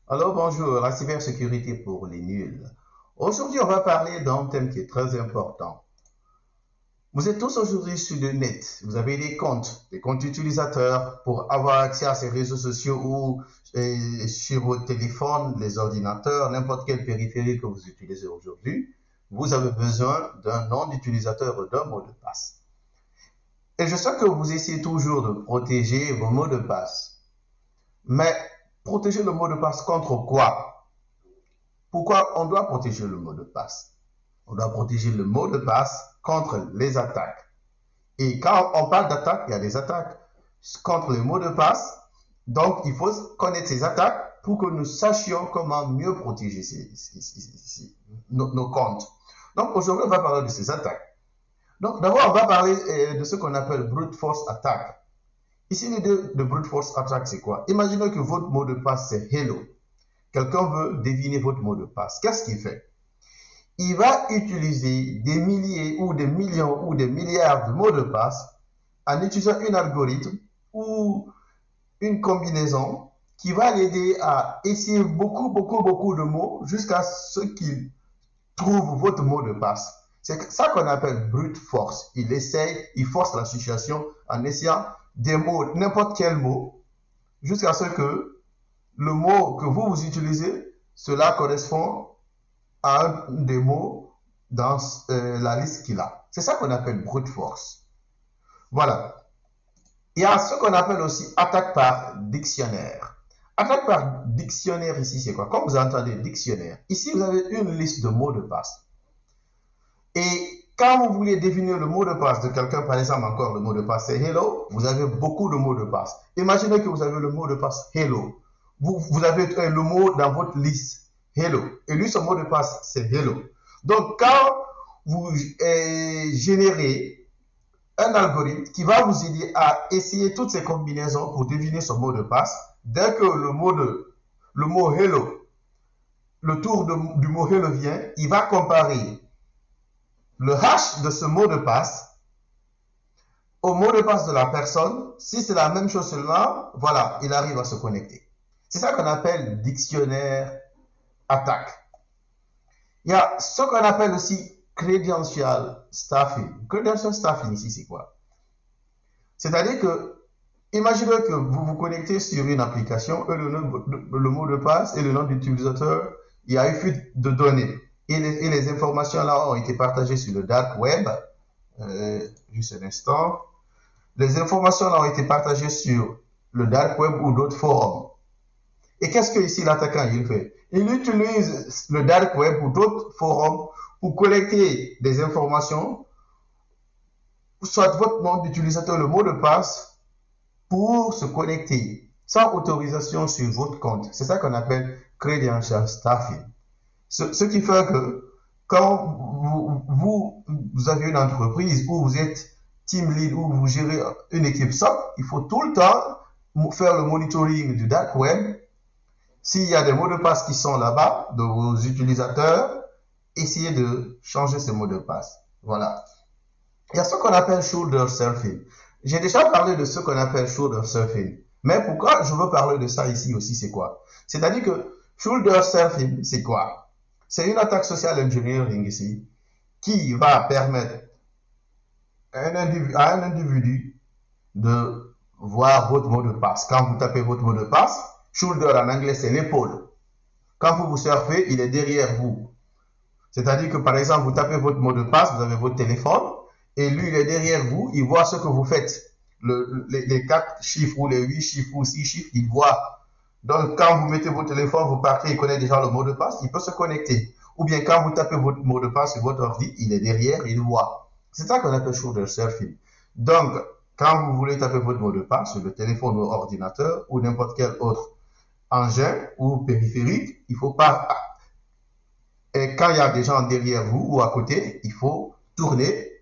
Alors bonjour, la cybersécurité pour les nuls. Aujourd'hui, on va parler d'un thème qui est très important. Vous êtes tous aujourd'hui sur le net. Vous avez des comptes utilisateurs pour avoir accès à ces réseaux sociaux ou sur vos téléphones, les ordinateurs, n'importe quel périphérique que vous utilisez aujourd'hui. Vous avez besoin d'un nom d'utilisateur ou d'un mot de passe. Et je sais que vous essayez toujours de protéger vos mots de passe. Mais protéger le mot de passe contre quoi? Pourquoi on doit protéger le mot de passe? On doit protéger le mot de passe contre les attaques. Et quand on parle d'attaque, il y a des attaques contre les mots de passe. Donc, il faut connaître ces attaques pour que nous sachions comment mieux protéger nos comptes. Donc, aujourd'hui, on va parler de ces attaques. Donc, d'abord, on va parler de ce qu'on appelle brute force attack. Ici, l'idée de brute force attack, c'est quoi? Imaginez que votre mot de passe, c'est hello. Quelqu'un veut deviner votre mot de passe. Qu'est-ce qu'il fait? Il va utiliser des milliers ou des millions ou des milliards de mots de passe en utilisant un algorithme ou une combinaison qui va l'aider à essayer beaucoup de mots jusqu'à ce qu'il trouve votre mot de passe. C'est ça qu'on appelle brute force. Il essaye, il force la situation en essayant des mots, n'importe quel mot, jusqu'à ce que le mot que vous utilisez, cela correspond à un des mots dans la liste qu'il a. C'est ça qu'on appelle brute force. Voilà. Il y a ce qu'on appelle aussi attaque par dictionnaire. Attaque par dictionnaire ici, c'est quoi? Comme vous entendez dictionnaire, ici vous avez une liste de mots de passe. Et quand vous voulez définir le mot de passe de quelqu'un, par exemple encore le mot de passe c'est hello, vous avez beaucoup de mots de passe. Imaginez que vous avez le mot de passe hello. Vous avez le mot dans votre liste hello. Et lui, son mot de passe c'est hello. Donc quand vous générez un algorithme qui va vous aider à essayer toutes ces combinaisons pour deviner son mot de passe, dès que le mot hello, le tour du mot hello vient, il va comparer le hash de ce mot de passe au mot de passe de la personne. Si c'est la même chose seulement, voilà, il arrive à se connecter. C'est ça qu'on appelle dictionnaire attaque. Il y a ce qu'on appelle aussi credential stuffing. Credential stuffing ici, c'est quoi? C'est-à-dire que, imaginez que vous vous connectez sur une application et le mot de passe et le nom d'utilisateur, il y a une fuite de données. Et les informations là ont été partagées sur le dark web. Juste un instant. Les informations là ont été partagées sur le dark web ou d'autres forums. Et qu'est-ce que ici l'attaquant il fait? Il utilise le dark web ou d'autres forums pour collecter des informations, soit votre nom d'utilisateur, le mot de passe, pour se connecter sans autorisation sur votre compte. C'est ça qu'on appelle credential stuffing. Ce qui fait que quand vous avez une entreprise où vous êtes team lead, où vous gérez une équipe SOC, il faut tout le temps faire le monitoring du dark web. S'il y a des mots de passe qui sont là-bas, de vos utilisateurs, essayez de changer ces mots de passe. Voilà. Il y a ce qu'on appelle shoulder surfing. J'ai déjà parlé de ce qu'on appelle shoulder surfing. Mais pourquoi je veux parler de ça ici aussi, c'est quoi? C'est-à-dire que shoulder surfing, c'est quoi? C'est une attaque social engineering ici qui va permettre à un individu de voir votre mot de passe. Quand vous tapez votre mot de passe, shoulder en anglais c'est l'épaule. Quand vous surfez, il est derrière vous. C'est-à-dire que par exemple, vous tapez votre mot de passe, vous avez votre téléphone, et lui il est derrière vous, il voit ce que vous faites. Les 4 chiffres ou les 8 chiffres ou 6 chiffres, il voit. Donc quand vous mettez votre téléphone, vous partez, il connaît déjà le mot de passe, il peut se connecter. Ou bien quand vous tapez votre mot de passe sur votre ordi, il est derrière, il voit. C'est ça qu'on appelle shoulder surfing. Donc, quand vous voulez taper votre mot de passe sur le téléphone ou ordinateur ou n'importe quel autre engin ou périphérique, il ne faut pas. Et quand il y a des gens derrière vous ou à côté, il faut tourner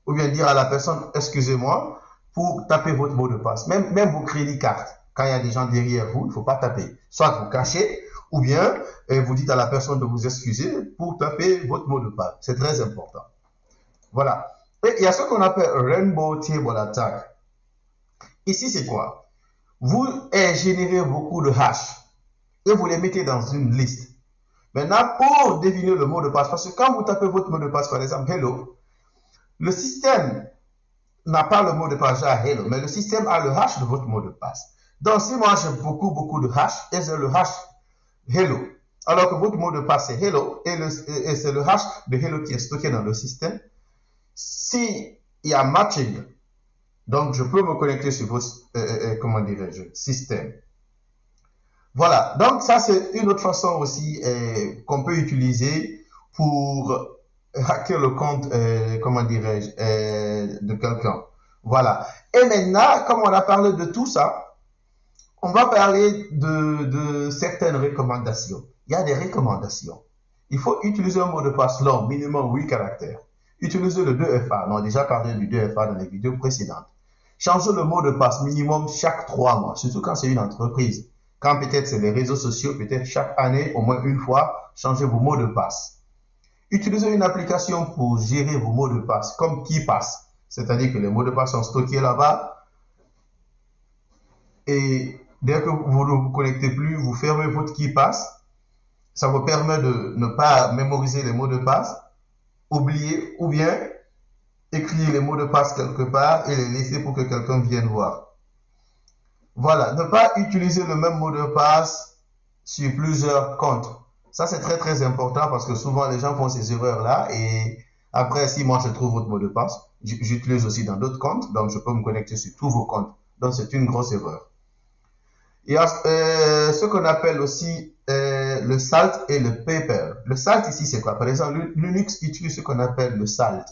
ou bien dire à la personne, excusez-moi, pour taper votre mot de passe. Même vos crédits cartes, quand il y a des gens derrière vous, il ne faut pas taper. Soit vous cachez, ou bien vous dites à la personne de vous excuser pour taper votre mot de passe. C'est très important. Voilà. Et il y a ce qu'on appelle Rainbow Table Attack. Ici, c'est quoi? Vous générez beaucoup de hash. et vous les mettez dans une liste. Maintenant, pour deviner le mot de passe, parce que quand vous tapez votre mot de passe, par exemple, hello, le système n'a pas le mot de passe à hello, mais le système a le hash de votre mot de passe. Donc, si moi j'ai beaucoup de hash, et j'ai le hash hello, alors que votre mot de passe est hello, et c'est le hash de hello qui est stocké dans le système, si il y a matching, donc je peux me connecter sur votre, comment dirais-je, système. Voilà, donc ça c'est une autre façon aussi qu'on peut utiliser pour hacker le compte, comment dirais-je, de quelqu'un. Voilà. Et maintenant, comme on a parlé de tout ça, on va parler de certaines recommandations. Il y a des recommandations. Il faut utiliser un mot de passe long, minimum 8 caractères. Utilisez le 2FA. On a déjà parlé du 2FA dans les vidéos précédentes. Changez le mot de passe minimum chaque 3 mois, surtout quand c'est une entreprise. Quand peut-être c'est les réseaux sociaux, peut-être chaque année, au moins une fois, changez vos mots de passe. Utilisez une application pour gérer vos mots de passe, comme KeePass. C'est-à-dire que les mots de passe sont stockés là-bas. Et dès que vous ne vous connectez plus, vous fermez votre KeePass. Ça vous permet de ne pas mémoriser les mots de passe, oublier ou bien écrire les mots de passe quelque part et les laisser pour que quelqu'un vienne voir. Voilà, ne pas utiliser le même mot de passe sur plusieurs comptes. Ça, c'est très important parce que souvent, les gens font ces erreurs-là et après, si moi, je trouve votre mot de passe, j'utilise aussi dans d'autres comptes, donc je peux me connecter sur tous vos comptes. Donc, c'est une grosse erreur. Il y a ce qu'on appelle aussi le salt et le paper. Le salt ici, c'est quoi? Par exemple, Linux utilise ce qu'on appelle le salt.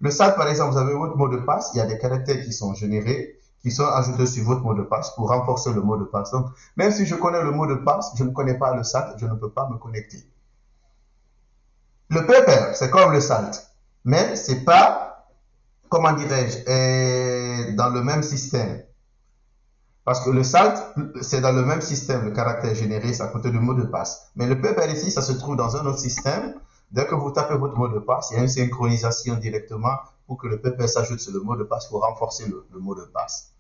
Le salt, par exemple, vous avez votre mot de passe, il y a des caractères qui sont générés, qui sont ajoutés sur votre mot de passe pour renforcer le mot de passe. Donc, même si je connais le mot de passe, je ne connais pas le salt, je ne peux pas me connecter. Le paper, c'est comme le salt, mais c'est pas, comment dirais-je, dans le même système. Parce que le salt, c'est dans le même système, le caractère généré, c'est à côté du mot de passe. Mais le paper ici, ça se trouve dans un autre système. Dès que vous tapez votre mot de passe, il y a une synchronisation directement pour que le paper s'ajoute sur le mot de passe pour renforcer le mot de passe.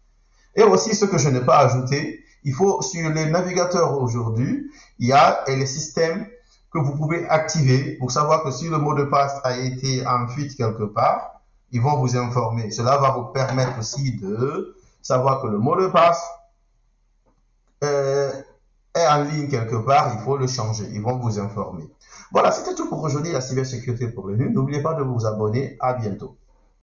Et aussi, ce que je n'ai pas ajouté, il faut, sur les navigateurs aujourd'hui, il y a les systèmes que vous pouvez activer pour savoir que si le mot de passe a été en fuite quelque part, ils vont vous informer. Cela va vous permettre aussi de savoir que le mot de passe est en ligne quelque part, il faut le changer. Ils vont vous informer. Voilà, c'était tout pour aujourd'hui, la cybersécurité pour le nu. N'oubliez pas de vous abonner. À bientôt.